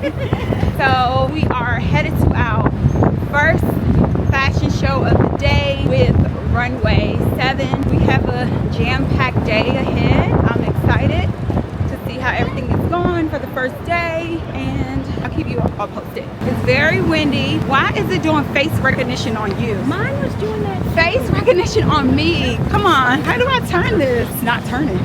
So we are headed to our first fashion show of the day with Runway 7. We have a jam-packed day ahead. I'm excited to see how everything is going for the first day, and I'll keep you all posted. It's very windy. Why is it doing face recognition on you? Mine was doing that. Face recognition on me. Come on, how do I turn this? It's not turning.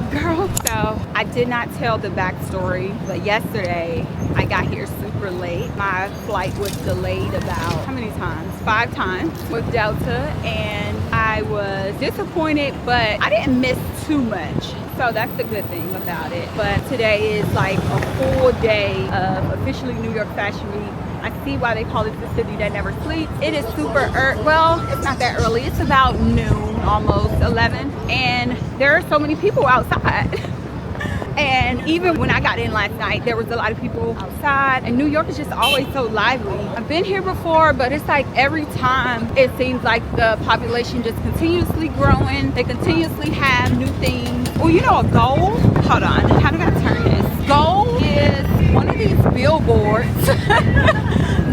Girl, so I did not tell the backstory, but yesterday I got here super late. My flight was delayed about, how many times? 5 times with Delta, and I was disappointed, but I didn't miss too much. So that's the good thing about it. But today is like a full day of officially New York Fashion Week. I see why they call it the city that never sleeps. It is super early. Well, it's not that early. It's about noon, almost 11. And there are so many people outside. And even when I got in last night, there was a lot of people outside. And New York is just always so lively. I've been here before, but it's like every time it seems like the population just continuously growing. They continuously have new things. Well, you know, a goal. Hold on. How do I turn this? Goal is one of these billboards.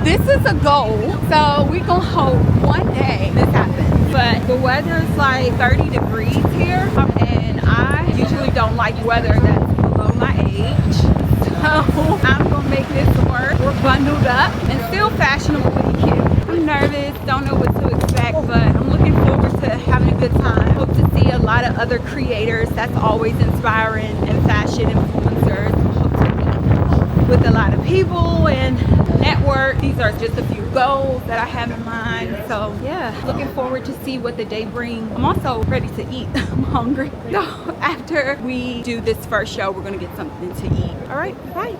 This is a goal. So we gonna hope one day this happens. But the weather is like 30 degrees here. And I usually don't like weather that's below my age. So I'm gonna make this work. We're bundled up and still fashionably cute. I'm nervous, don't know what to expect, but I'm looking forward to having a good time. Hope to see a lot of other creators. That's always inspiring, and fashion influencers. Hope to meet with a lot of people and network. These are just a few goals that I have in mind. So yeah, looking forward to see what the day brings. I'm also ready to eat. I'm hungry. So after we do this first show, we're gonna get something to eat. All right, bye.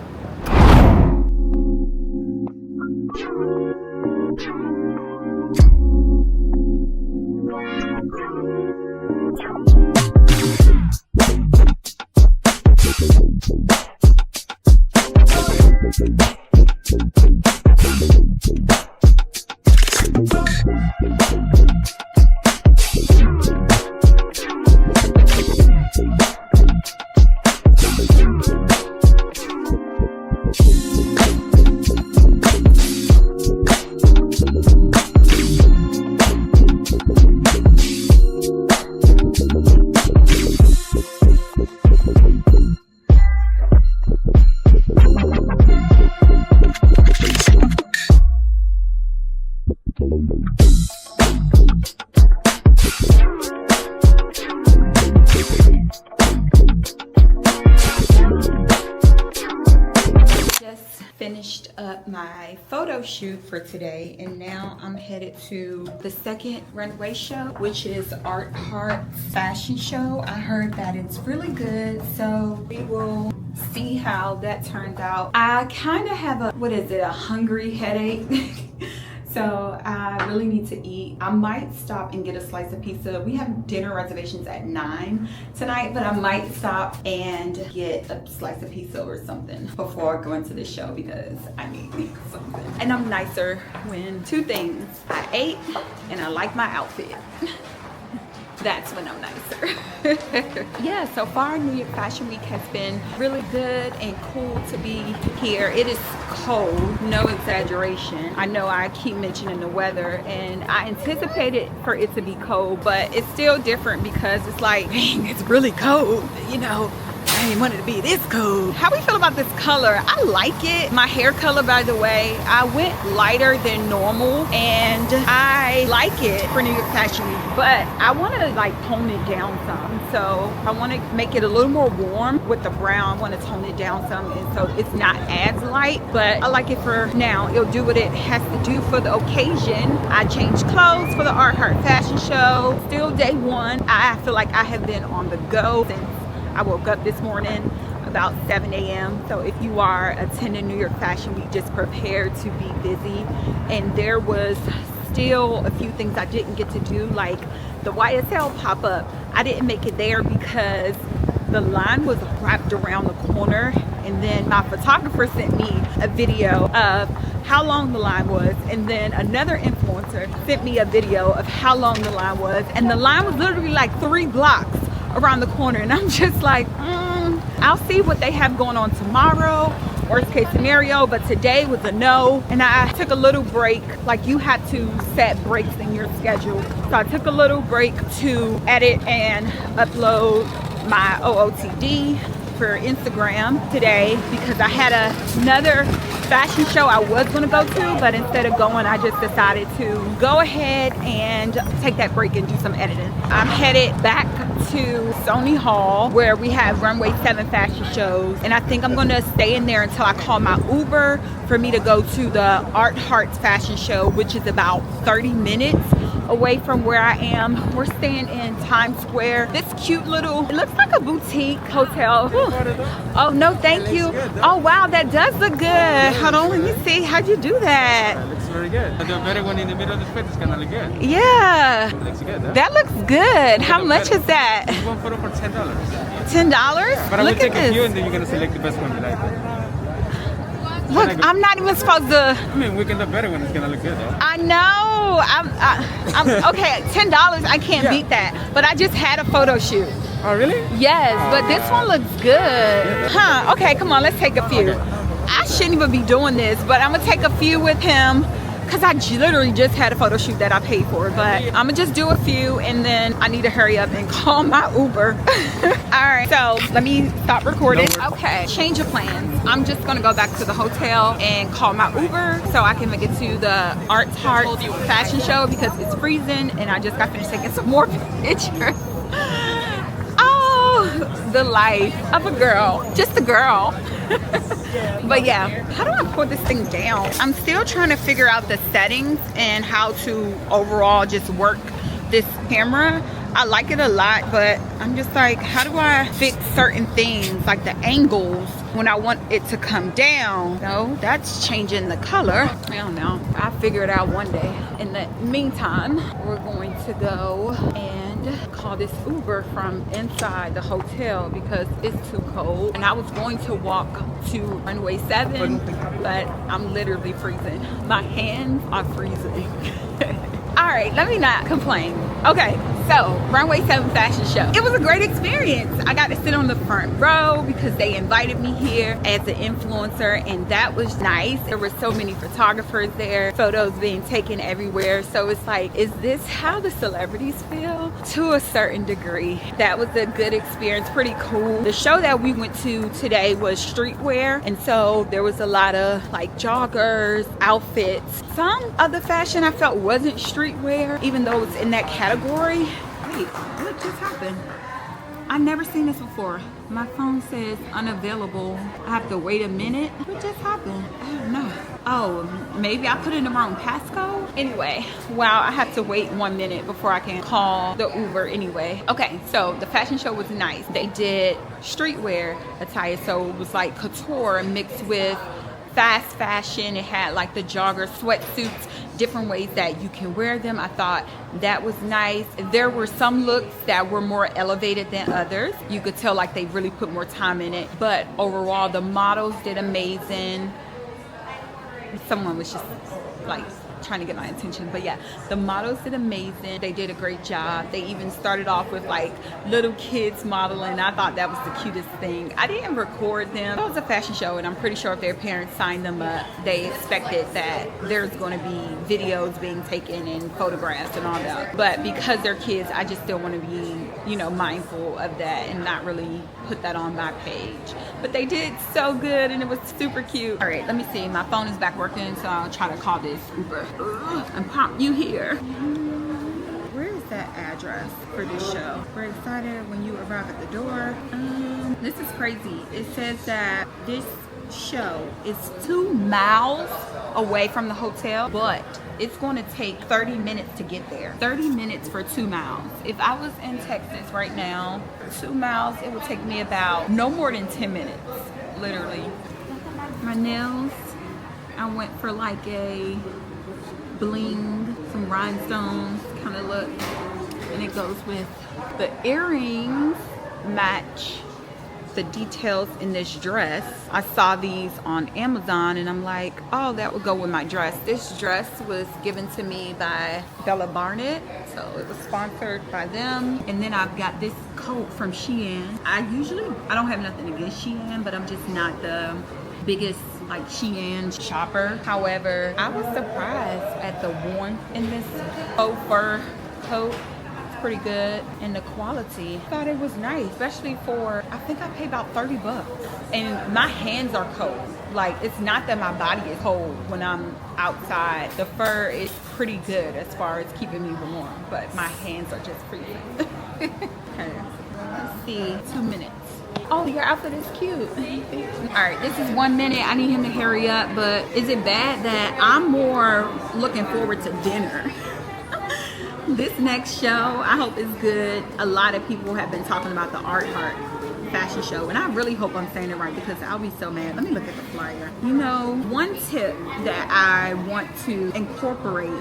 Finished up my photo shoot for today, and now I'm headed to the second runway show, which is Art Heart's fashion show. I heard that it's really good, so we will see how that turns out. I kind of have a hungry headache. So I really need to eat. I might stop and get a slice of pizza. We have dinner reservations at 9 tonight, but I might stop and get a slice of pizza or something before I go into the show because I need something. And I'm nicer when 2 things. I ate and I like my outfit. That's when I'm nicer. Yeah, so far New York Fashion Week has been really good and cool to be here. It is cold, no exaggeration. I know I keep mentioning the weather, and I anticipated for it to be cold, but it's still different because it's like, dang, it's really cold, you know. I didn't want it to be this cold. How we feel about this color? I like it. My hair color, by the way, I went lighter than normal, and I like it for New York Fashion Week, but I want to like tone it down some. So I want to make it a little more warm with the brown. I want to tone it down some, and so it's not as light, but I like it for now. It'll do what it has to do for the occasion. I changed clothes for the Art Heart fashion show. Still day 1. I feel like I have been on the go since I woke up this morning about 7 a.m. So if you are attending New York Fashion Week, just prepare to be busy. And there was still a few things I didn't get to do, like the YSL pop-up. I didn't make it there because the line was wrapped around the corner, and then my photographer sent me a video of how long the line was, and then another influencer sent me a video of how long the line was, and the line was literally like 3 blocks around the corner, and I'm just like, I'll see what they have going on tomorrow, worst case scenario, but today was a no. And I took a little break. Like, you have to set breaks in your schedule. So I took a little break to edit and upload my OOTD for Instagram today because I had another fashion show I was going to go to, but instead of going, I just decided to go ahead and take that break and do some editing. I'm headed back to Sony Hall where we have Runway 7 fashion shows, and I think I'm going to stay in there until I call my Uber for me to go to the Art Hearts fashion show, which is about 30 minutes away from where I am. We're staying in Times Square. This cute little, it looks like a boutique hotel. Whew. Oh no, thank you. Oh wow, that does look good. Hold on, let me see. How'd you do that? That looks very good. The better one in the middle of the fit is kind of look good. Yeah. That looks good. Huh? That looks good. How much is that? One photo for $10. $10? But I will Look take at a this. few and then you're gonna select the best one you like. Look, I'm not even supposed to. I mean, we can do better one. It's gonna look good though. I know. I'm okay. $10. I can't beat that. But I just had a photo shoot. Oh really? Yes, but this one looks good. Huh? Okay, come on. Let's take a few. I shouldn't even be doing this, but I'm gonna take a few with him because I literally just had a photo shoot that I paid for. But I'm gonna just do a few, and then I need to hurry up and call my Uber. All right, so let me stop recording. Okay, change of plans. I'm just gonna go back to the hotel and call my Uber so I can make it to the Art Hearts fashion show because it's freezing, and I just got finished taking some more pictures. Oh, the life of a girl, just a girl. But yeah, how do I pull this thing down? I'm still trying to figure out the settings and how to overall just work this camera. I like it a lot, but I'm just like, how do I fix certain things like the angles when I want it to come down? No, that's changing the color. I don't know. I'll figure it out one day. In the meantime, we're going to go and call this Uber from inside the hotel because it's too cold. And I was going to walk to Runway 7, but I'm literally freezing. My hands are freezing. All right, let me not complain. Okay, so Runway 7 fashion show. It was a great experience. I got to sit on the front row because they invited me here as an influencer, and that was nice. There were so many photographers there, photos being taken everywhere. So it's like, is this how the celebrities feel? To a certain degree. That was a good experience, pretty cool. The show that we went to today was streetwear, and so there was a lot of like joggers, outfits. Some of the fashion I felt wasn't streetwear, even though it's in that category. Wait, what just happened? I've never seen this before. My phone says unavailable. I have to wait a minute. What just happened? I don't know. Oh, maybe I put in the wrong passcode? Anyway, wow, I have to wait 1 minute before I can call the Uber anyway. Okay, so the fashion show was nice. They did streetwear attire, so it was like couture mixed with fast fashion. It had like the jogger sweatsuits, different ways that you can wear them. I thought that was nice. There were some looks that were more elevated than others. You could tell like they really put more time in it, but overall the models did amazing. Someone was just like trying to get my attention, but yeah, the models did amazing. They did a great job. They even started off with like little kids modeling. I thought that was the cutest thing. I didn't record them. It was a fashion show, and I'm pretty sure if their parents signed them up, they expected that there's going to be videos being taken and photographs and all that. But because they're kids, I just still want to be, you know, mindful of that and not really put that on my page. But they did so good, and it was super cute. All right, let me see. My phone is back working, so I'll try to call this Uber and pop you here. Where is that address for this show? We're excited when you arrive at the door. This is crazy. It says that this show is 2 miles away from the hotel, but it's going to take 30 minutes to get there. 30 minutes for 2 miles. If I was in Texas right now, 2 miles, it would take me about no more than 10 minutes, literally. My nails, I went for like a bling, some rhinestones kind of look, and it goes with the earrings match the details in this dress. I saw these on Amazon and I'm like, oh, that would go with my dress. This dress was given to me by Bella Barnett, so it was sponsored by them. And then I've got this coat from Shein. I don't have nothing against Shein, but I'm just not the biggest like Shein shopper. However, I was surprised at the warmth in this faux fur coat. It's pretty good, and the quality. I thought it was nice, especially for, I think I paid about 30 bucks. And my hands are cold. Like, it's not that my body is cold when I'm outside. The fur is pretty good as far as keeping me warm, but my hands are just freezing. Okay. Let's see, 2 minutes. Oh, your outfit is cute. All right, this is 1 minute. I need him to hurry up, but is it bad that I'm more looking forward to dinner? This next show, I hope it's good. A lot of people have been talking about the Art Heart fashion show, and I really hope I'm saying it right because I'll be so mad. Let me look at the flyer. You know, one tip that I want to incorporate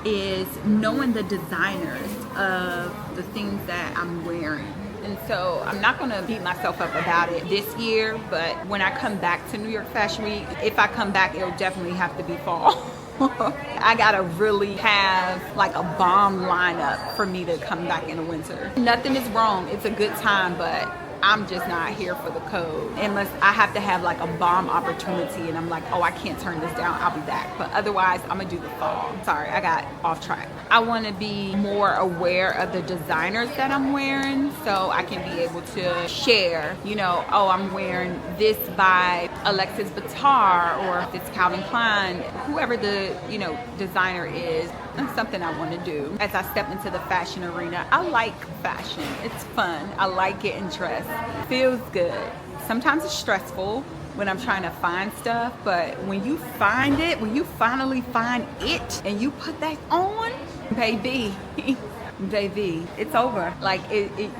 is knowing the designers of the things that I'm wearing. And so I'm not gonna beat myself up about it this year, but when I come back to New York Fashion Week, if I come back, it'll definitely have to be fall. I gotta really have like a bomb lineup for me to come back in the winter. Nothing is wrong, it's a good time, but I'm just not here for the code. Unless I have to have like a bomb opportunity and I'm like, oh, I can't turn this down, I'll be back. But otherwise, I'm gonna do the fall. Sorry, I got off track. I wanna be more aware of the designers that I'm wearing so I can be able to share, you know, oh, I'm wearing this by Alexis Bittar or this Calvin Klein, whoever the, you know, designer is. That's something I want to do as I step into the fashion arena. I like fashion. It's fun. I like getting dressed. Feels good. Sometimes it's stressful when I'm trying to find stuff, but when you find it, when you finally find it and you put that on, baby, baby, it's over. Like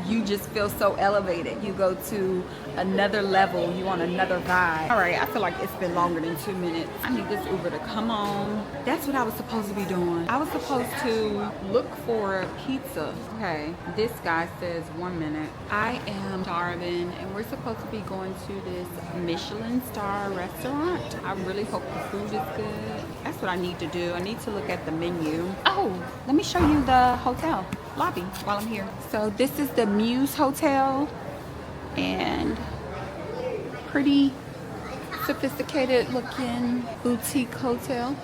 you just feel so elevated. You go to another level. You on another vibe. All right, I feel like it's been longer than 2 minutes. I need this Uber to come on. That's what I was supposed to be doing. I was supposed to look for pizza. Okay, this guy says 1 minute. I am starving, and we're supposed to be going to this Michelin star restaurant. I really hope the food is good. That's what I need to do. I need to look at the menu. Oh, let me show you the hotel lobby while I'm here. So this is the Muse Hotel, and pretty sophisticated looking boutique hotel.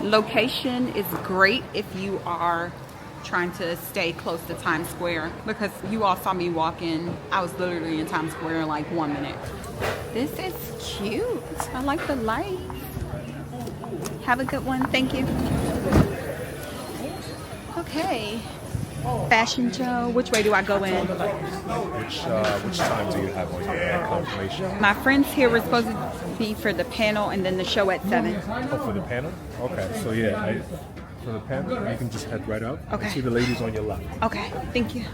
Location is great if you are trying to stay close to Times Square, because you all saw me walk in. I was literally in Times Square in like 1 minute. This is cute. I like the light. Have a good one. Thank you. Okay. Fashion show. Which way do I go in? Which time do you have on your confirmation? My friends here were supposed to be for the panel and then the show at 7. Oh, for the panel? Okay, so yeah, for the panel, you can just head right up. Okay. See the ladies on your left. Okay, thank you.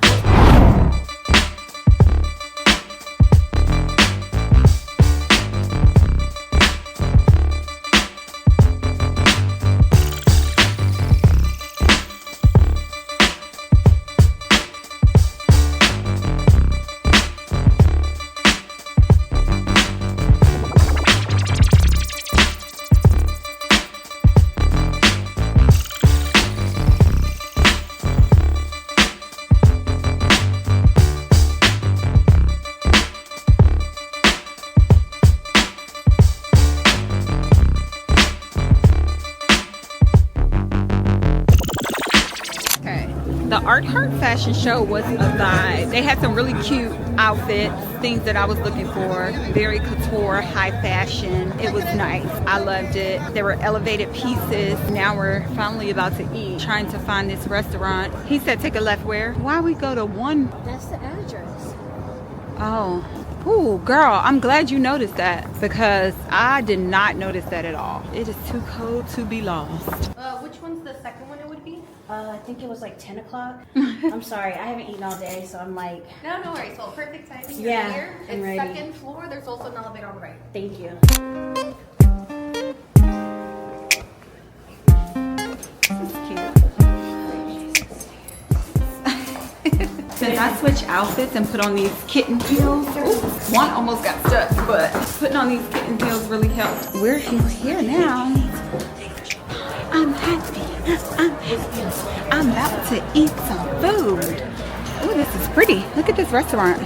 The Art Heart fashion show was a vibe. They had some really cute outfits, things that I was looking for. Very couture, high fashion. It was nice. I loved it. There were elevated pieces. Now we're finally about to eat. Trying to find this restaurant. He said take a left where? Why we go to one? That's the address. Oh. Ooh, girl, I'm glad you noticed that, because I did not notice that at all. It is too cold to be lost. Which one's the second one it would be? I think it was like 10 o'clock. I'm sorry, I haven't eaten all day, so I'm like... No worries. Well, perfect timing. Yeah, You're here. I'm It's ready. second floor. There's also an elevator on the right. Thank you. This is cute. Since I switched outfits and put on these kitten heels, ooh, one almost got stuck, but putting on these kitten heels really helped. We're here now. I'm happy. I'm about to eat some food. Oh, this is pretty. Look at this restaurant.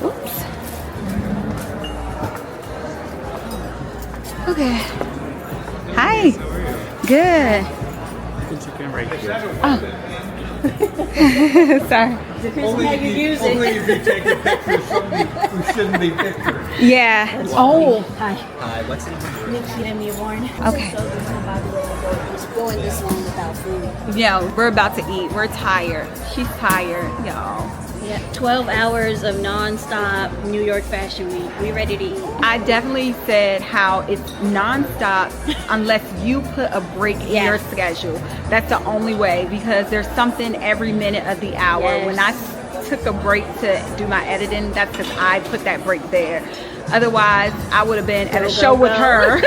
Oops. Okay. Hi. Good. Chicken right here. Oh. Sorry. Only if you take a picture of somebody who shouldn't be pictured. Yeah. Oh. Hi. Hi, what's in here? Nikita Newborn. Okay. So this is about to go going this long without food. Yo, we're about to eat. We're tired. She's tired, y'all. Yeah, 12 hours of non-stop New York Fashion Week. We ready to eat. I definitely said how it's nonstop unless you put a break in your schedule. That's the only way, because there's something every minute of the hour. Yes. When I took a break to do my editing, that's because I put that break there. Otherwise, I would have been at a show with her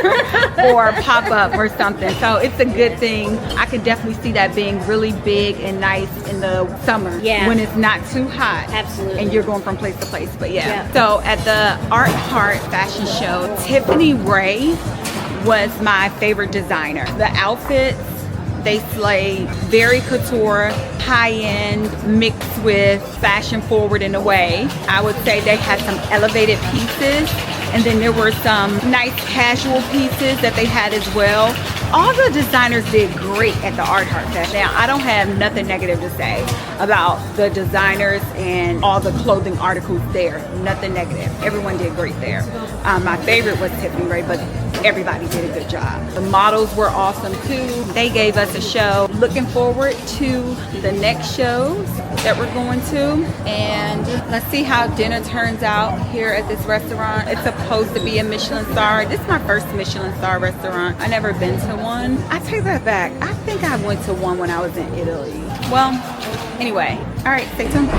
or pop up or something. So it's a good thing. I could definitely see that being really big and nice in the summer when it's not too hot. Absolutely. And you're going from place to place. But yeah. So at the Art Heart fashion show, Tiffany Ray was my favorite designer. The outfits, they slay. Very couture, high-end, mixed with fashion forward in a way. I would say they had some elevated pieces, and then there were some nice casual pieces that they had as well. All the designers did great at the Art Heart Fest. Now, I don't have nothing negative to say about the designers and all the clothing articles there. Nothing negative. Everyone did great there. My favorite was Tiffany Ray, but everybody did a good job. The models were awesome too. They gave us a show. Looking forward to the next shows that we're going to. And let's see how dinner turns out here at this restaurant. It's supposed to be a Michelin star. This is my first Michelin star restaurant. I've never been to one. I take that back. I think I went to one when I was in Italy. Well, anyway. All right, stay tuned.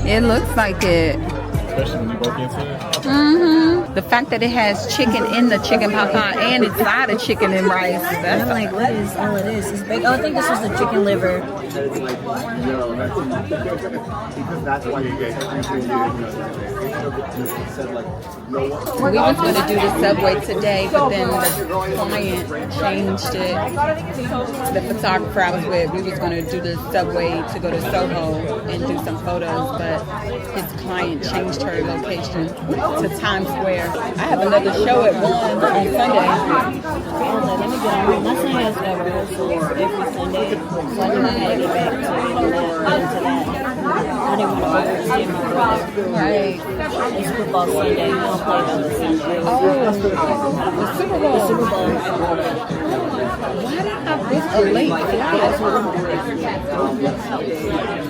It looks like it. Especially when you broke into it. The fact that it has chicken in the chicken pot pie and it's not a chicken and rice. That's I'm like, what is all of this? It's big. Oh, I think this was the chicken liver. Because that's why you guys we was going to do the subway today, but then the client changed it. The photographer I was with, we was going to do the subway to go to Soho and do some photos, but his client changed her location to Times Square. I have another show at 1 on Sunday. Let me get on. My son has rehearsal every Sunday, so I didn't have to get back to that. I didn't want to overstay my brother. Right. It's football Sunday. We don't play on the Sunday. Oh, the Super Bowl. The Super Bowl. Why did I have this a late flight?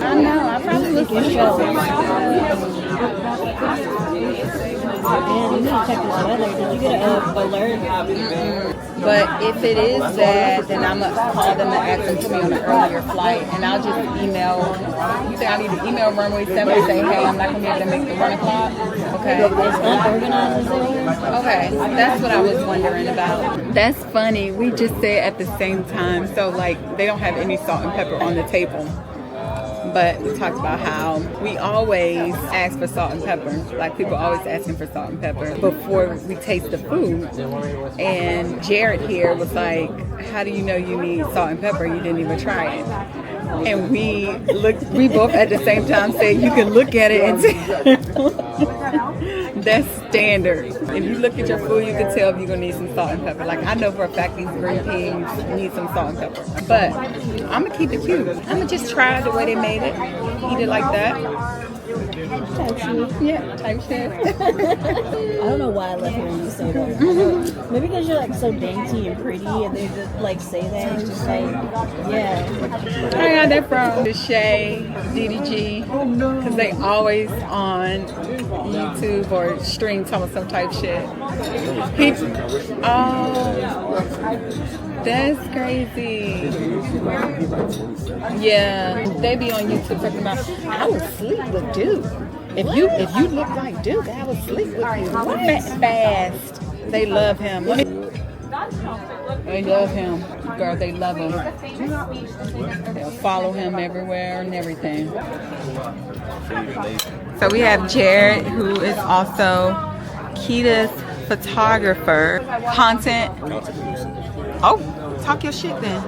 I know. I probably looked at show. And you need to check this weather. Did you get an alert? But if it is that, then I'm going to call them and ask them to put me on an earlier flight. And I'll just email. You think I need to email Runway 7 and say, hey, I'm not going to be able to make the 1 o'clock? Okay. It's unorganized there. Okay. That's what I was wondering about. That's funny. We just said at the same time. So, like, they don't have any salt and pepper on the table. But we talked about how we always ask for salt and pepper. Like, people always asking for salt and pepper before we taste the food. And Jared here was like, how do you know you need salt and pepper? You didn't even try it. And we both at the same time said, you can look at it and tell. That's standard. If you look at your food, you can tell if you're going to need some salt and pepper. Like, I know for a fact these green peas need some salt and pepper. But I'm going to keep it cute. I'm going to just try the way they made it. Eat it like that. type shit. Yeah, type shit. I don't know why I love hearing you say that. I know, maybe because you're like so dainty and pretty, and they just like say that. It's just like, yeah. I got that from Shay, DDG, because they always on YouTube or stream talking some type shit. That's crazy. Yeah, they be on YouTube talking about, I would sleep with dude. If you look like dude, I would sleep with you. Fast. They love him. They love him. Girl, they love him. They'll follow him everywhere and everything. So we have Jared, who is also Keita's photographer. Content. Oh, talk your shit then.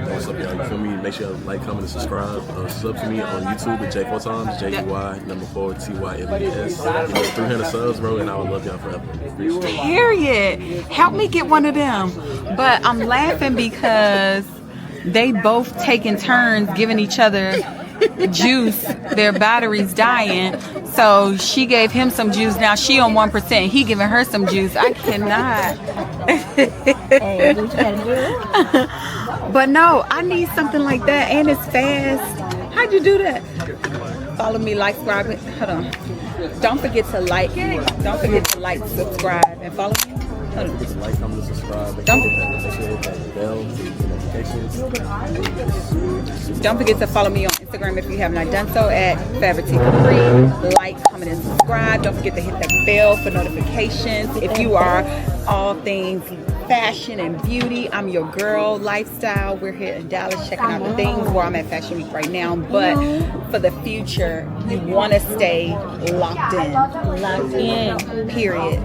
What's up, y'all? You feel me? Make sure you like, comment, and subscribe. Sub to me on YouTube at J4 times, JUY4TYMBS. 300 subs, bro, and I would love y'all forever. Period. Help me get one of them. But I'm laughing because they both taking turns giving each other juice. Their battery's dying. So she gave him some juice. Now she on 1%. He giving her some juice. I cannot. Hey, do what you gotta do. But no, I need something like that, and it's fast. How'd you do that? Follow me, like, subscribe. Hold on. Don't forget to like. Don't forget to like, subscribe, and follow me. Hold on. Like, comment, and subscribe. Don't forget to follow me on Instagram if you have not done so at tiesha.capri. Like, comment, and subscribe. Don't forget to hit that bell for notifications. If you are all things fashion and beauty, I'm your girl. Lifestyle. We're here in Dallas checking out the things where I'm at Fashion Week right now. But for the future, you want to stay locked in. Locked in. Period.